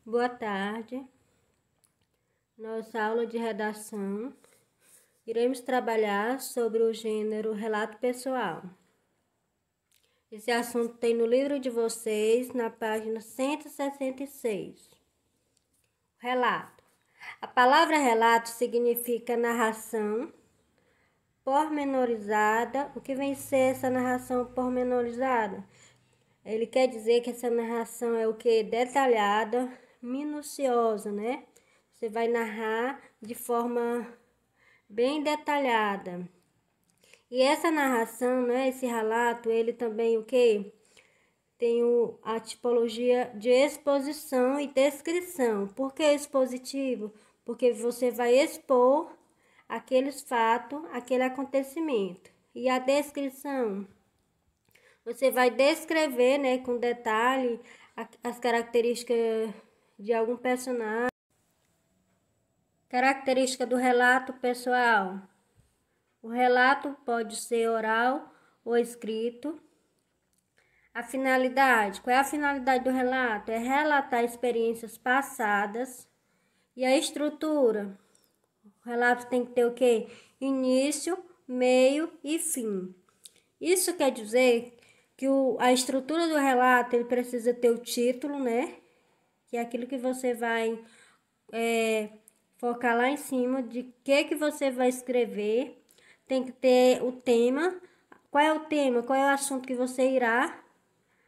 Boa tarde. Nossa aula de redação. Iremos trabalhar sobre o gênero relato pessoal. Esse assunto tem no livro de vocês, na página 166. Relato. A palavra relato significa narração pormenorizada. O que vem ser essa narração pormenorizada? Ele quer dizer que essa narração é o que? Detalhada, minuciosa, né? Você vai narrar de forma bem detalhada. E essa narração, né, esse relato, ele também o que? Tem a tipologia de exposição e descrição. Por que expositivo? Porque você vai expor aqueles fatos, aquele acontecimento. E a descrição? Você vai descrever, né, com detalhe as características de algum personagem. Característica do relato pessoal. O relato pode ser oral ou escrito. A finalidade. Qual é a finalidade do relato? É relatar experiências passadas. E a estrutura. O relato tem que ter o quê? Início, meio e fim. Isso quer dizer que a estrutura do relato ele precisa ter o título, né? Que é aquilo que você vai focar lá em cima de que você vai escrever. Tem que ter o tema. Qual é o tema? Qual é o assunto que você irá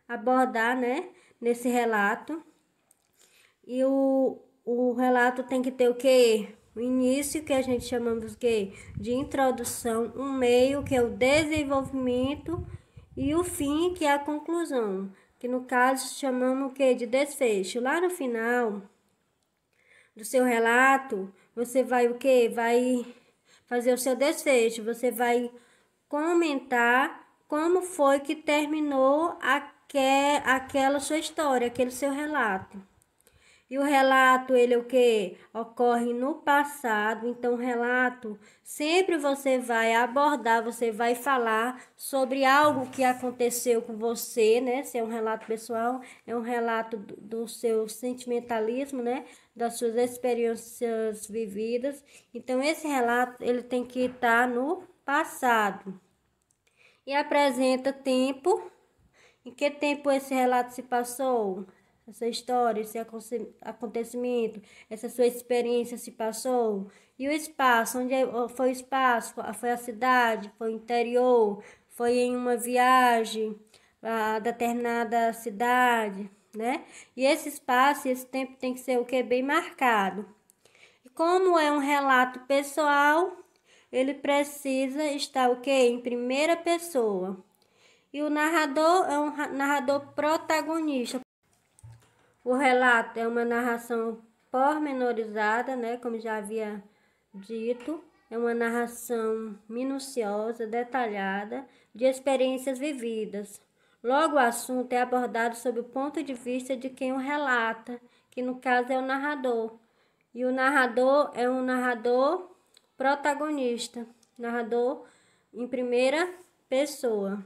abordar, né? Nesse relato. E o relato tem que ter o quê? O início, que a gente chamamos de introdução, um meio, que é o desenvolvimento, e o fim, que é a conclusão, que no caso chamamos de desfecho. Lá no final do seu relato, você vai Vai fazer o seu desfecho, você vai comentar como foi que terminou aquela sua história, aquele seu relato. E o relato, ele ocorre no passado. Então, o relato, sempre você vai abordar, você vai falar sobre algo que aconteceu com você, né? Se é um relato pessoal, é um relato do seu sentimentalismo, né? Das suas experiências vividas. Então, esse relato, ele tem que estar no passado. E apresenta tempo. Em que tempo esse relato se passou? Essa história, esse acontecimento, essa sua experiência se passou? E o espaço, onde foi o espaço? Foi a cidade? Foi o interior? Foi em uma viagem a determinada cidade, né? E esse espaço, esse tempo tem que ser bem marcado. E como é um relato pessoal, ele precisa estar em primeira pessoa. E o narrador é um narrador protagonista. O relato é uma narração pormenorizada, né? Como já havia dito, é uma narração minuciosa, detalhada, de experiências vividas. Logo, o assunto é abordado sob o ponto de vista de quem o relata, que no caso é o narrador. E o narrador é um narrador protagonista, narrador em primeira pessoa.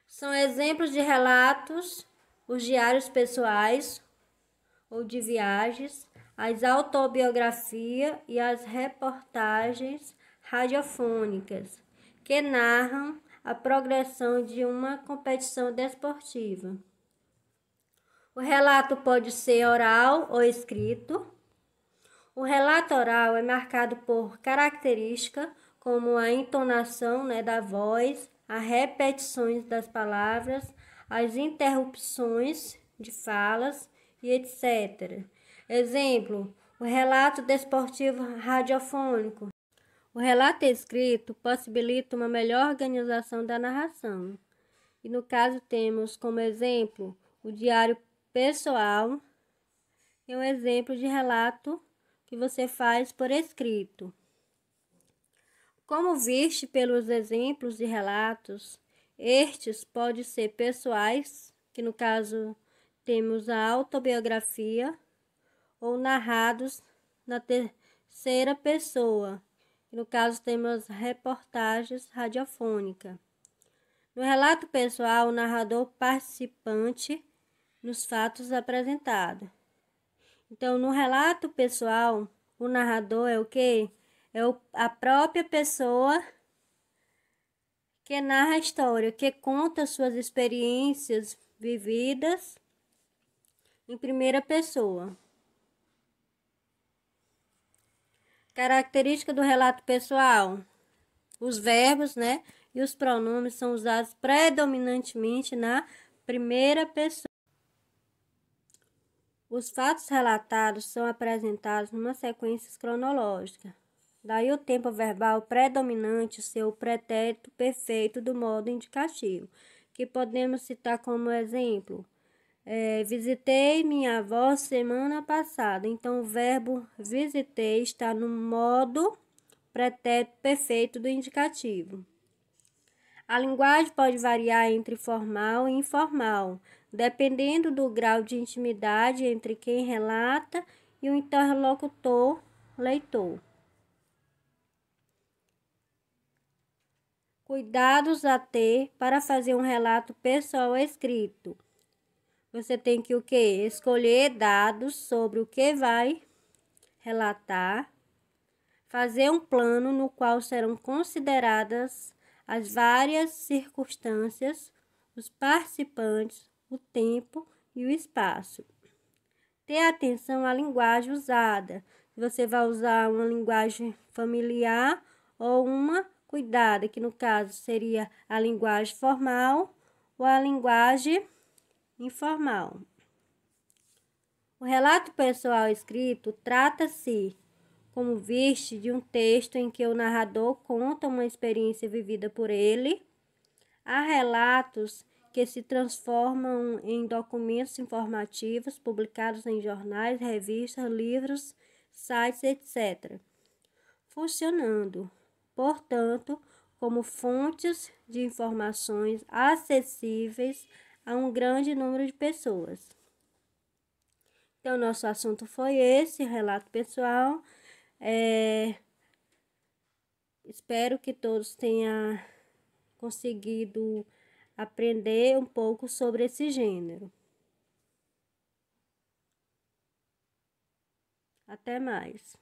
São exemplos de relatos os diários pessoais ou de viagens, as autobiografias e as reportagens radiofônicas, que narram a progressão de uma competição desportiva. O relato pode ser oral ou escrito. O relato oral é marcado por características como a entonação, né, da voz, as repetições das palavras, as interrupções de falas e etc. Exemplo, o relato desportivo radiofônico. O relato escrito possibilita uma melhor organização da narração. E no caso temos como exemplo o diário pessoal, que é um exemplo de relato que você faz por escrito. Como viste pelos exemplos de relatos, estes podem ser pessoais, que no caso temos a autobiografia, ou narrados na terceira pessoa, que no caso temos reportagens radiofônicas. No relato pessoal, o narrador participante nos fatos apresentados. Então, no relato pessoal, o narrador é o quê? A própria pessoa que narra a história, que conta suas experiências vividas em primeira pessoa. Característica do relato pessoal: os verbos, né, e os pronomes são usados predominantemente na primeira pessoa. Os fatos relatados são apresentados numa sequência cronológica. Daí o tempo verbal predominante ser o pretérito perfeito do modo indicativo, que podemos citar como exemplo: visitei minha avó semana passada. Então, o verbo visitei está no modo pretérito perfeito do indicativo. A linguagem pode variar entre formal e informal, dependendo do grau de intimidade entre quem relata e o interlocutor leitor. Cuidados a ter para fazer um relato pessoal escrito. Você tem que o quê? Escolher dados sobre o que vai relatar, fazer um plano no qual serão consideradas as várias circunstâncias, os participantes, o tempo e o espaço. Ter atenção à linguagem usada. Você vai usar uma linguagem familiar ou uma cuidada, que no caso seria a linguagem formal ou a linguagem informal. O relato pessoal escrito trata-se, como viste, de um texto em que o narrador conta uma experiência vivida por ele. Há relatos que se transformam em documentos informativos publicados em jornais, revistas, livros, sites, etc., funcionando, portanto, como fontes de informações acessíveis a um grande número de pessoas. Então, nosso assunto foi esse, relato pessoal. Espero que todos tenham conseguido aprender um pouco sobre esse gênero. Até mais.